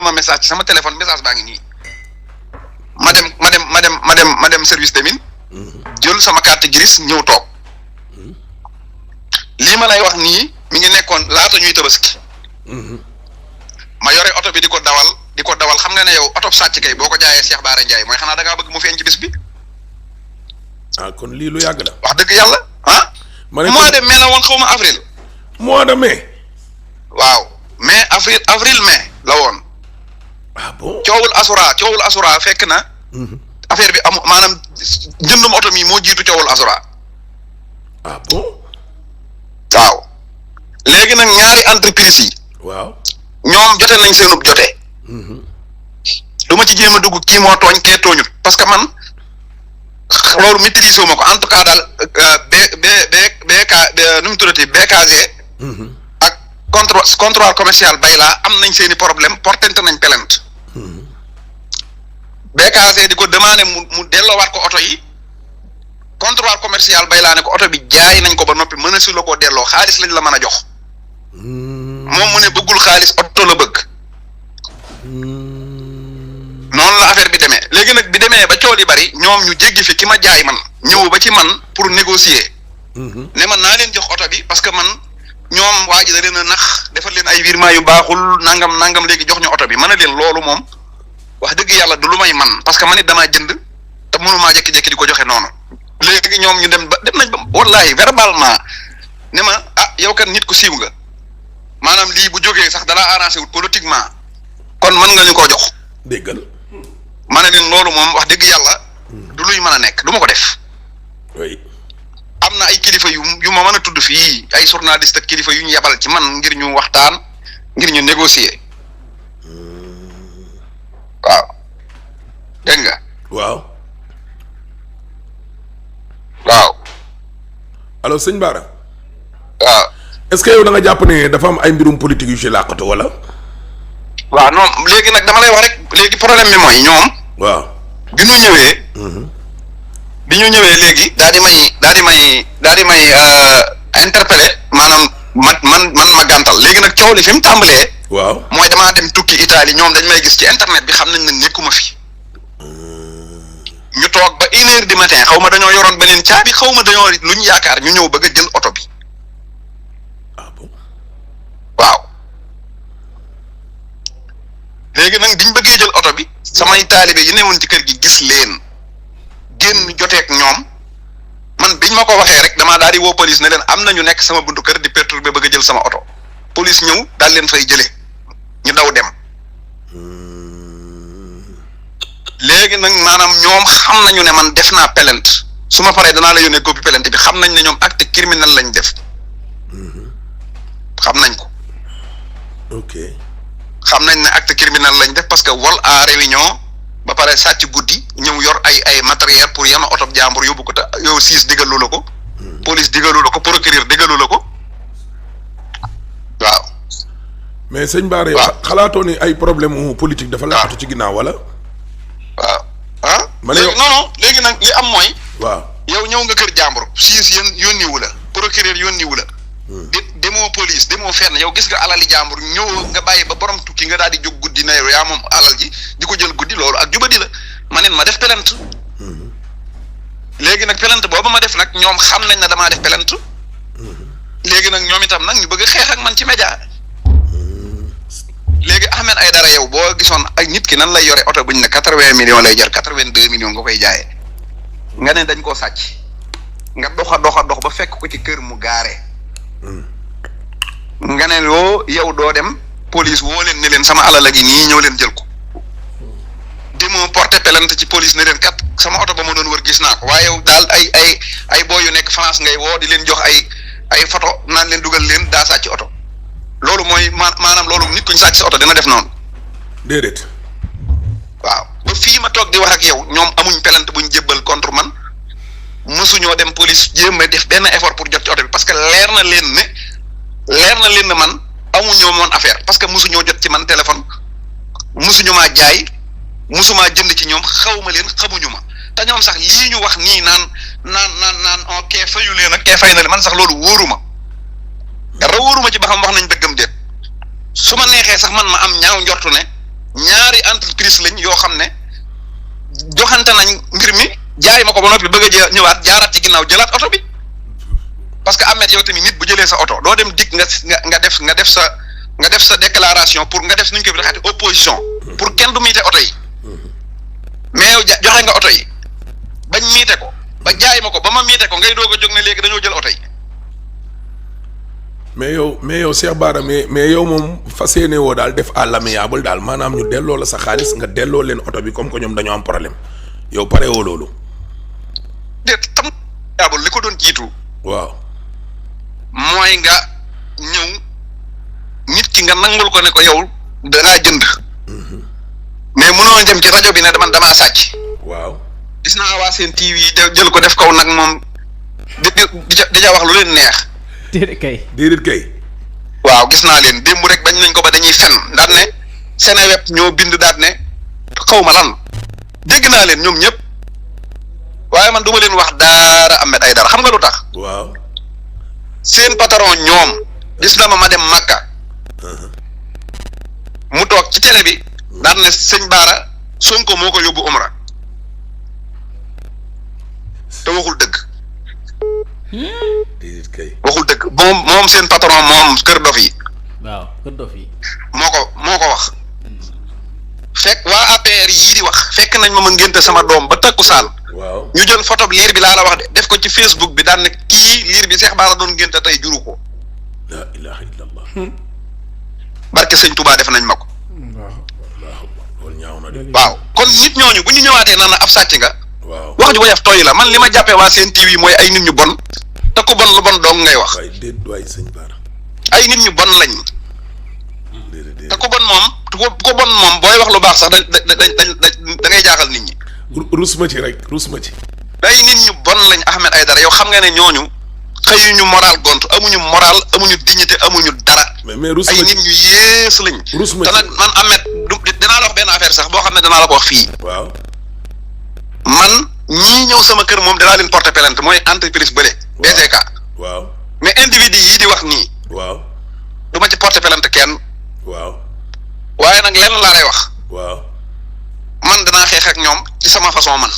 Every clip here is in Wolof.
ma message ci sama téléphone message baa ngi nii ma dem service des mines jël sama carte grise ñëw toog lii ma lay wax nii mi ngi nekkoon laata ñuy tabaski ma yore oto bi di ko dawal xam nga ne yow oto sàcc kay boo ko jaayee Cheikh Bara Ndiaye mooy xanaa da ngaa bëgg mu feeñ ci bis bi. ah kon lii lu yàgg la. wax dëgg yàlla ah. mois de mai la woon xaw ma avril. mois de mai. waaw mai avril mai la woon. ah bon coowul asura fekk na. affaire bi am maanaam jëndum oto mi moo jiitu coowul asura. ah bon. waaw léegi nag ñaari entreprise yi. waaw ñoom jote nañ seenub jote. du ma ci jéem a dugg kii moo tooñ kee tooñut parce que man loolu maîtriser wu ma ko en tout cas daal nu mu tuddati BKG. ak contrôle commercial Bayla am nañ seeni problème portente nañ plainte. BKG di ko demandé mu delloowaat ko oto yi contrôle commercial Bayla ne ko oto bi jaay nañ ko ba noppi mën a si la koo delloo xaalis lañ la mën a jox. moom mu ne bëggul xaalis oto la bëgg. noonu la affaire bi demee léegi nag bi demee ba cool yi bari ñoom ñu jéggi fi ki ma jaay man ñëw ba ci man pour négocier. ne man naa leen jox oto bi parce que man ñoom waa ji da leen a nax defal leen ay virement yu baaxul nangam léegi jox ñu oto bi mën a leen loolu moom wax dëgg yàlla du lu may man parce que man it damaa jënd te mënumaa jékki-jékki di ko joxe noonu. léegi ñoom ñu dem nañ ba wallahi verbalement ne ma ah yow kat nit ku siiw nga maanaam lii bu jógee sax dalaa arrangé wut politiquement kon mën nga ñu koo jox. déggal. ma ne leen loolu moom wax dëgg yàlla du luy mën a nekk du ma ko def. oui. am na ay kilifa yu ma mën a tudd fii ay journaliste ak kilifa yu ñu yebal ci man ngir ñu waxtaan ngir ñu négocier. waaw dégg nga. waaw. waaw. alors sëñ Bara. waaw. est-ce que yow da nga jàpp ne dafa am ay mbirum politique yu ci làqatu wala. waaw non léegi nag dama lay wax rek léegi problème bi mooy ñoom. waaw. bi ñu ñëwee léegi daal di may interpeller maanaam man ma gàntal léegi nag coow li fi mu tàmbalee. waaw mooy damaa dem tukki Italie ñoom dañ may gis ci internet bi xam nañ ne nekkuma fi. ñu toog ba 1h du matin xaw ma dañoo yoroon beneen caabi xaw ma dañoo lu ñu yaakaar ñu ñëw bëgg a jël oto bi. ah bon. waaw. léegi nag biñ bëggee jël oto bi samay taalibe yi newoon ci kër gi gis leen génn joteeg ñoom man biñ ma ko waxee rek damaa daal di woo police ne leen am na ñu nekk sama buntu kër di perturber bëgg a jël sama oto police ñëw daal leen fay jëlee ñu daw dem. léegi nag maanaam ñoom xam nañu ne man def naa plainte su ma paree danaa la yónnee copie plainte bi xam nañ ne ñoom acte criminel lañ def. xam nañ ko. ok. xam nañ ne acte criminel lañ def parce que vol à réunion ba pare sàcc guddi ñëw yor ay matériel pour yenn oto jàmbur yóbbu ko te yow siis digalu la ko. police digalu la ko procureur digalu la ko waaw. mais sëñ Bara yow xalaatoo ni ay problème politique dafa laqatu ci ginnaaw wala. waaw ah. ma ne non léegi nag li am mooy. waaw yow ñëw nga kër jàmbur siis yónniwu la procureur yónniwu la. demoo police demoo fenn yow gis nga alali jàmbur ñëw nga bàyyi ba borom tukki nga daal di jóg guddi na yow yaa moom alal ji di ko jël guddi loolu ak jubadi la ma neen ma def plainte. léegi nag plainte boobu ma def nag ñoom xam nañ ne damaa def plainte. léegi nag ñoom itam nag ñu bëgg a xeex ak man ci média. léegi Ahmed Aïdara yow boo gisoon ak nit ki nan lay yore oto bu ñu ne 80 millions lay jar 82 millions nga koy jaayee nga ne dañ koo sàcc nga dox ba fekk ko ci kër mu gaare. nga ne yow doo dem police woo leen ne leen sama alal a ngi nii ñëw leen jël ko demoo porter plainte ci police ne leen kat sama oto ba ma doon wër gis naa ko waaye yow daal ay boo yu nekk France ngay woo di leen jox ay photo naan leen dugal leen daa sàcc oto loolu mooy maanaam loolu nit ku ñu sàcc sa oto dina def noonu. déedéet. waaw ba fii ma toog di wax ak yow ñoom amuñ plainte buñ jébbal contre man mësuñoo dem police jéem a def benn effort pour jot ci oto bi parce que leer na leen ne man amuñoo moon affaire parce que mësuñoo jot ci man téléphone mësuñu maa jaay mësumaa jënd ci ñoom xawma leen xamuñu ma te ñoom sax lii ñu wax nii naan ok fayu leen ak kee fay na leen man sax loolu wóoruma dara wóoruma ci ba xam wax nañ dëggam déet su ma neexee sax man ma am ñaaw njortu ne complice lañ yoo xam ne joxante nañ mbir mi jaay ma ko ba noppi bëgg a ñëwaat jaaraat ci ginnaaw jëlaat oto bi parce que Ahmed yow tamit nit bu jëlee sa oto doo dem dig nga def sa déclaration pour nga def nuñ ko bi daxaati opposition pour kenn du miite oto yi mais yow joxe nga oto yi bañ miite ko ba jaay ma ko ba ma miite ko ngay doog a jóg ne léegi dañoo jël oto yi. mais yow Cheikh Bara mais yow moom fas yéene woo daal def à l'amiable daal maanaam ñu delloo la sa xaalis nga delloo leen oto bi comme que ñoom dañoo am problème yow pare woo loolu. déet tam amiable li ko doon jiitu. waaw. mooy nga ñëw nit ki nga nangul ko ne ko yow da ngaa jënd. mais mënoo dem ci rajo bi ne man damaa sàcc. waaw. gis naa waa seen TV jël ko def kaw nag moom di ja wax lu leen neex. déedéet kay. waaw gis naa leen démb rek bañ nañ ko ba dañuy fen daan ne Seneweb ñoo bind daal ne xaw ma lan dégg naa leen ñoom ñëpp waaye man du ma leen wax daara Ahmed Aïdara xam nga lu tax. waaw. seen patron ñoom gis na ma dem Makka. mu toog ci télé bi daan ne sëñ Bara Sonko moo ko yóbbu Umra te waxul dëgg. waxul dëgg moom seen patron moom Kër Dof yi. waaw Kër Dof yi. moo ko wax. fekk waa APR yii di wax fekk nañ ma ngénte sama doom ba takkusaan. waaw ñu jël photo liir bi laa la wax de def ko ci Facebook bi daan ne kii liir bi Cheikh Bara doon ngénte tey juru ko. la ilaha illallah. barke sëñ Touba def nañ ma ko. loolu ñaaw na de. waaw kon nit ñooñu bu ñu ñëwaatee naan ab sàcc nga. waaw wax ju woyof tooy la man li ma jàppee waa seen TV mooy ay nit ñu bon te ku bon lu bon dong ngay wax. waay déet waay sëñ Bara. ay nit ñu bon lañ. te ku bon moom ku bon moom booy wax lu baax sax da ngay jaaxal nit ñi. rus ma ci rek rus ma ci. ay nit ñu bon lañ Ahmed Aïdara yow xam nga ne ñooñu xëyuñu moral gontu amuñu moral amuñu dignité amuñu dara. mais rus ma ay ci nit ñu yées lañ. rus ma te ci nag man Ahmed dinaa la wax benn affaire sax boo xam ne danaa la ko wax fii. waaw. man ñii ñëw sama kër moom danaa leen porter plainte mooy entreprise bële. BTK. waaw. mais individu yi di wax nii. waaw. du ma ci porter plainte kenn. waaw. waaye nag lenn laa lay wax. waaw. man danaa xeex ak ñoom ci sama façon man.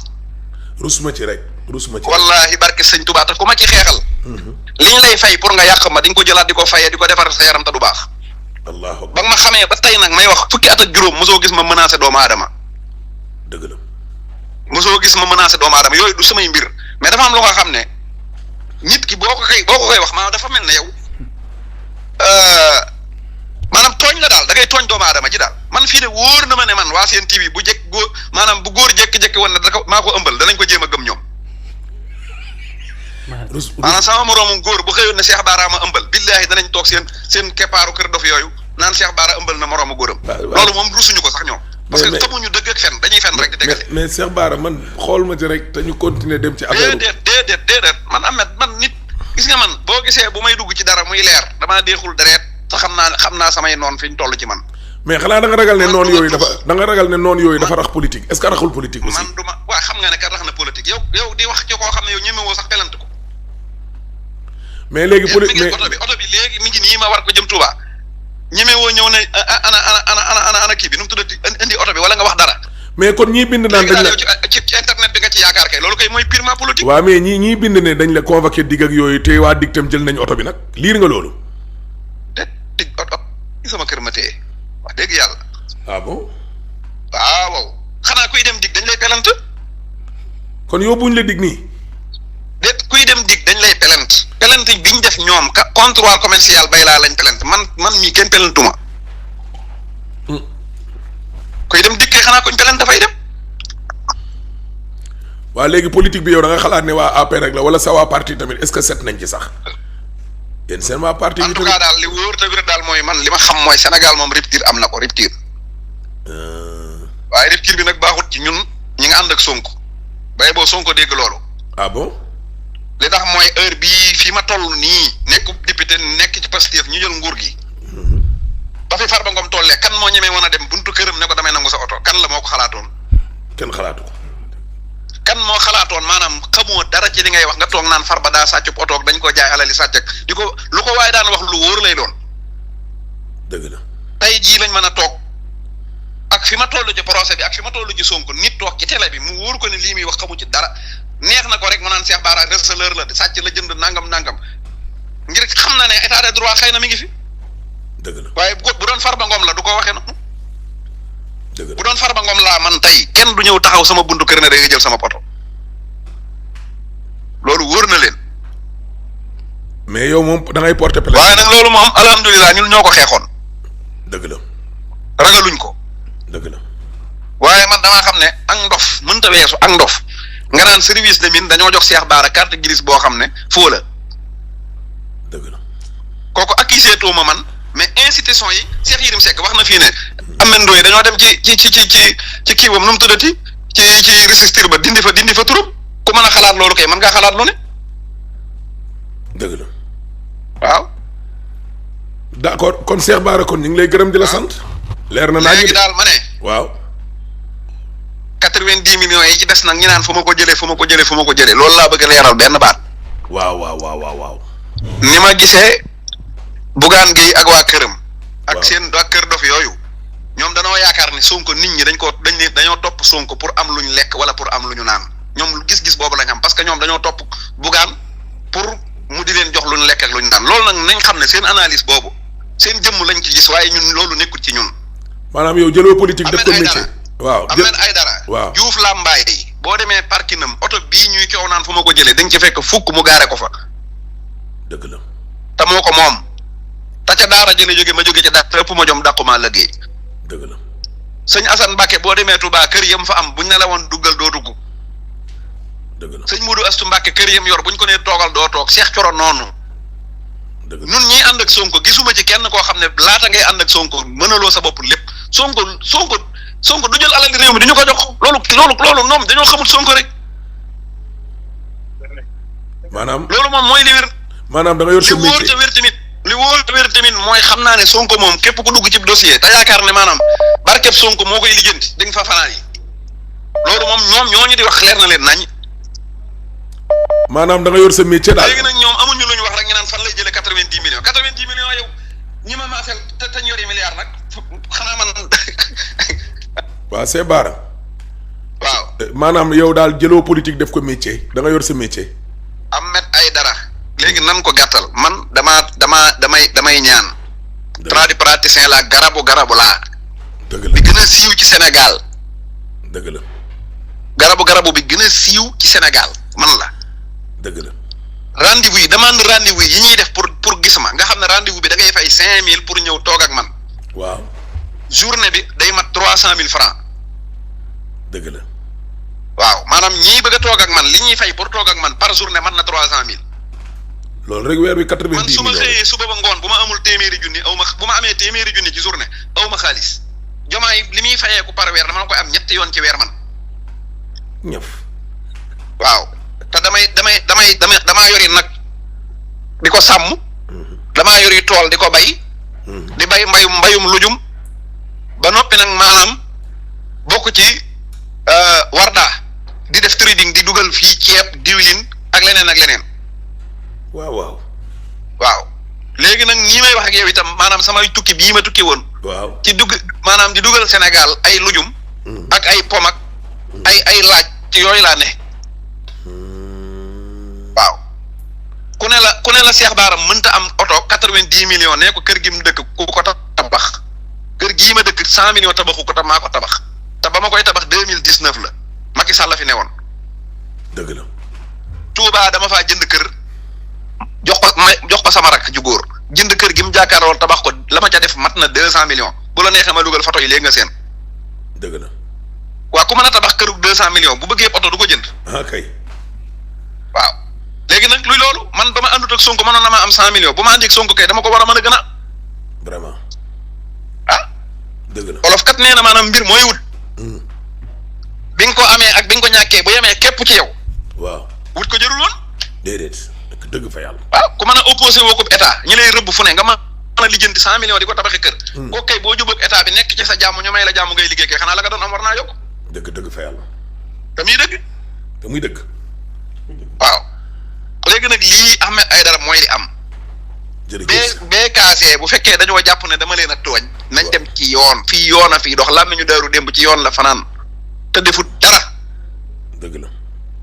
rus ma ci rek rus ma ci. wallahi barke sëñ Touba te ku ma ci xeexal. liñ lay fay pour nga yàq ma di nga ko jëlaat di ko fayee di ko defar sa yaram te du baax. allahu ba nga ma xamee ba tey nag may wax fukki at ak juróom mosoo gis ma menacé doomu aadama. dëgg la. mosoo gis ma menacé doomu aadama yooyu du samay mbir mais dafa am lu nga xam ne nit ki boo ko koy wax maanaam dafa mel ne yow maanaam tooñ la daal da ngay tooñ doomu aadama ji daal man fii de wóor na ma ne man waa seen TV bu jekk góor maanaam bu góor jékki-jékki woon ne maa ko ëmbal danañ ko jéem a gëm ñoom. maanaam sama moroomu góor bu xëyoon ne Cheikh Bara ma ëmbal billaahi danañ toog seen keppaaru Kër Dof yooyu naan Cheikh Bara ëmbal na moroomu góoram. loolu moom rusuñu ko sax ñoom. parce que xamuñu dëgg ak fen dañuy fen rek di dégale. mais Cheikh Bara man xool ma ci rek te ñu continuer dem ci affaire déedéet man Ahmed man nit gis nga man boo gisee bu may dugg ci dara muy leer damaa deexul deret te xam naa samay noon fi ñu toll ci man. mais xanaa da nga ragal ne noonu yooyu dafa rax politique est-ce que raxul politique aussi. man duma waa xam nga ne ka rax na politique yow di wax ci koo xam ne yow ñemewoo sax pelante ko. mais léegi mais oto bi léegi mi ngi nii ma war ko jëm Touba ñemewoo ñëw ne ana kii bi nu mu tuddati indi oto bi wala nga wax dara. mais kon ñii bind naan dañ la ci internet bi nga ci yaakaar kay loolu kay mooy purement politique. waaw mais ñii bind ne dañ la convoqué digg ak yooyu te waa dig tam jël nañ oto bi nag liir nga loolu. dig oto sama kër ma téye wax dëgg yàlla. ah bon. waaw xanaa kuy dem dig dañ lay pelante. kon yóbbuñ la dig nii. déet kuy dem dig dañ lay pelante. pelante bi ñu def ñoom comptoir commercial bay laa lañ pelante man mii kenn pelantuma. kuy dem dig kay xanaa kuñ pelante dafay dem. waa léegi politique bi yow da nga xalaat ne waa APR rek la wala sa waa parti tamit est-ce que set nañ ci sax. yéen seen waa parti en tout cas daal li wóor te wér daal mooy man li ma xam mooy Sénégal moom rupture am na ko rupture. waaye rupture bi nag baaxut ci ñun ñi nga ànd ak Sonko. bay boo Sonko dégg loolu. ah bon. li tax mooy heure bii fii ma toll nii nekk député nekk ci Pastef ñu jël nguur gi. ba fi Farba Ngom tollee kan moo ñemee woon a dem buntu këram ne ko damay nangu sa oto kan la moo ko xalaatoon. kenn xalaatu ko. kan moo xalaatoon maanaam xamoo dara ci li ngay wax nga toog naan Farba daa sàcc oto dañ ko jaay alali sàcc di ko lu ko waaye daan wax lu wóor lay doon. dëgg la. tey jii lañ mën a toog ak fi ma toll ci procès bi ak fi ma toll ci Sonko nit toog ci télé bi mu wóor ko ne lii muy wax xamu ci dara neex na ko rek mu naan Cheikh Bara receleur la sàcc la jënd nangam ngir xam na ne état de droit xëy na mi ngi fi. dëgg la waaye bu doon Farba Ngom la du ko waxee noonu. dëgg la bu doon Farba Ngom laa man tey kenn du ñëw taxaw sama buntu kër ne day jël sama poto loolu wóor na leen. mais yow moom da ngay porter plainte. waaye nag loolu moom alhamdulilah ñun ñoo ko xeexoon. dëgg la. ragaluñ ko. dëgg la. waaye man damaa xam ne ak ndof mënta weesu ak ndof nga naan service de mine dañoo jox Cheikh Bara carte grise boo xam ne foo la. dëgg la. kooku accusé tuuma man mais institution yi Cheikh Yérim Seck wax na fii ne Ameth Ndoye dañoo dem ci kii boobu nu mu tuddati ci registre ba dindi fa turam ku mën a xalaat loolu kay mën ngaa xalaat lu ne. dëgg la. waaw. d'accord kon Cheikh Bara kon ñu ngi lay gërëm di la sant. leer na naa léegi daal ma ne. waaw. 90 millions yi ci des nag ñu naan fu ma ko jëlee loolu laa bëgg a leeral benn baat. waaw. ni ma gisee Bougane Gueye ak waa këram. ak seen waa kër dof yooyu. ñoom danoo yaakaar ne Sonko nit ñi dañoo topp Sonko pour am lu ñu lekk wala pour am lu ñu naan ñoom gis-gis boobu lañ am parce que ñoom dañoo topp Bougane pour mu di leen jox lu ñu lekk ak lu ñu naan loolu nag nañ xam ne seen analyse boobu seen jëmm lañ ci gis waaye ñun loolu nekkul ci ñun. maanaam yow jëloo politique def ko métier. waaw Ahmed Aïdara. waaw Diouf Lambaye boo demee parkinam oto bii ñuy coow naan fu ma ko jëlee dañ ci fekk fukk mu gaare ko fa. dëgg la. te moo ko moom. te ca daara jële jóge ma jóge ca daara ëpp ma jom dàqumaa liggéey. dëgg la. sëñ Assane Mbacke boo demee Touba kër yam fa am buñ ne la woon duggal doo dugg. dëgg la. sëñ Modou Astou Mbacke kër yam yor buñ ko nee toogal doo toog Cheikh Coro noonu. dëgg la nun ñii ànd ak Sonko gisuma ci kenn koo xam ne laata ngay ànd ak Sonko mënaloo sa bopp lépp Sonko du jël alal réew mi du ñu ko jox loolu ñoom dañoo xamul Sonko rek. maanaam loolu moom mooy li wér. maanaam da nga yor sa métier li wóor te wér tamit mooy xam naa ne Sonko moom képp ku dugg ci dossier te yaakaar ne maanaam barkeb Sonko moo koy lijjanti di nga fa fanaan yi loolu moom ñoom ñooñu di wax leer na leen nañ. maanaam da nga yor sa métier daal. léegi nag ñoom amuñu lu ñu wax rek ñu naan fan lay jëlee 90 millions 90 millions yow ñi ma maasel te ñu yori milliards nag xanaa man. waaw Cheikh Bara. waaw. maanaam yow daal jëloo politique def ko métier da nga yor sa métier. Ahmed Aïdara. léegi nan ko gàttal man damay ñaan. tradipraticien la garabu laa. dëgg la bi gën a siiw ci Sénégal. dëgg la. garabu bi gën a siiw ci Sénégal man la. dëgg la. rendez-vous yi demande rendez-vous yi ñuy def pour gis ma nga xam ne rendez-vous bi da ngay fay 5000 pour ñëw toog ak man. waaw. journée bi day mat 300000 francs. dëgg la. waaw maanaam ñii bëgg a toog ak man li ñuy fay pour toog ak man par journée mat na 300000. loolu rek weer bi 90 millions man su ma xëyee suba ba ngoon bu ma amul téeméeri junni bu ma amee téeméeri junni ci journée aw ma xaalis jomaay li muy fayeeku par weer dama koy am ñetti yoon ci weer man. ñëf. waaw te damaa yori nag di ko sàmm. damaa yori tool di ko bay. di bay mbayum lujum ba noppi nag maanaam bokk ci warda di def trading di dugal fii ceeb diwlin ak leneen. waaw. léegi nag ñii may wax ak yow itam maanaam samay tukki bii ma tukki woon. waaw ci maanaam di dugal Sénégal ay lujum. ak ay pom ak ay laaj ci yooyu laa ne. waaw ku ne la Cheikh Bara mënta am oto 90 millions nee ko kër gi mu dëkk ku ko tabax kër gii ma dëkk 100 millions tabaxu ko maa ko tabax te ba ma koy tabax 2019 la Macky Sall la fi newoon. dëgg la. Touba dama faa jënd kër. jox ko sama rak ju góor jënd kër gi mu jàkkaarlool tabax ko la ma ca def mat na 200 millions bu la neexee ma dugal photo yi léegi nga seen. dëgg la. waa ku mën a tabax këru 200 millions bu bëggee oto du ko jënd. kay. waaw léegi nag luy loolu man ba ma àndut ak Sonko mënoon na maa am 100 millions bu ma àndi ak Sonko kay dama ko war a mën a gën a. vraiment. dëgg la. olof kat nee na maanaam mbir mooy wut. bi nga ko amee ak bi nga ko ñàkkee bu yemee képp ci yow. waaw wut ko jërul woon. déedéet. dëgg fa yàlla. waaw ku mën a opposé woo ko état ñi lay rëbb fu ne nga mën a lijjanti 100 millions di ko tabaxi kër. kooku kay boo jubóog état bi nekk ci sa jàmm ñu may la jàmm ngay liggéey kay xanaa la nga doon am war naa yokk. dëgg fa yàlla. te muy dëgg. waaw léegi nag lii Ahmed Aïdara mooy li am. jërëjëf BKC bu fekkee dañoo jàpp ne dama leen a tooñ nañ dem ci yoon fii yoon a fii dox lan nañu daaru démb ci yoon la fanaan te defut dara. dëgg la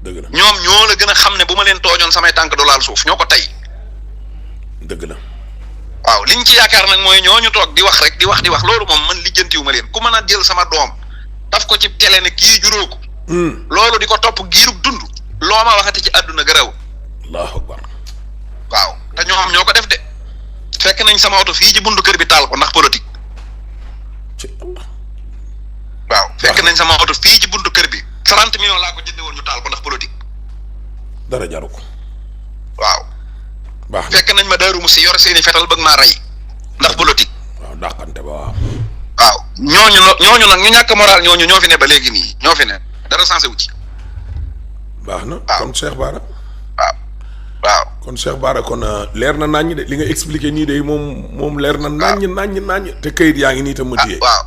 dëgg la. ñoom ñoo la gën a xam ne bu ma leen tooñoon samay tànk du laal suuf ñoo ko tey. dëgg la. waaw liñ ci yaakaar nag mooy ñooñu toog di wax rek di wax loolu moom man lijjantiwu ma leen ku mën a jël sama doom daf ko ci télé ne kii juróo ko. loolu di ko topp giirug dund. loo ma waxati ci àdduna garaw. allahu akbar. waaw te ñoom ñoo ko def de. fekk nañ sama oto fii ci buntu kër bi taal ko ndax politique. waaw fekk nañ sama oto fii ci buntu kër bi 30 millions laa ko jënde woon ñu taal ko ndax politique. dara jaru ko. waaw. baax fekk nañ ma daaru mu si yor seeni fetal bëgg maa rey ndax politique. waaw dàqante ba waaw. waaw ñooñu nag ñu ñàkk moral ñooñu ñoo fi ne ba léegi nii ñoo fi ne dara sensé wu ci. baax na. waaw kon Cheikh Bara. waaw. kon Cheikh Bara kon leer na naññ de li nga expliqué nii de moom leer na. naññ te kayit yaa ngi nii tam ma téye. waaw.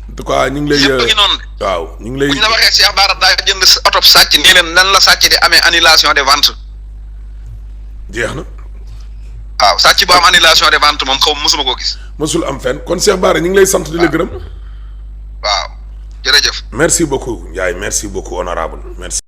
en tout cas ñu ngi lay. yëpp ngi noonu de. waaw ñu ngi lay. bu ñu la waxee Cheikh Bara daa jënd oto sàcc nii leen nan la sàcc di amee annulation de vente. jeex na. waaw sàcc bu am annulation de vente moom xaw ma mosuma koo gis. mësul am fenn kon Cheikh Bara ñu ngi lay sant di la gërëm. waaw jërëjëf. merci beaucoup Ndiaye merci beaucoup honorable merci.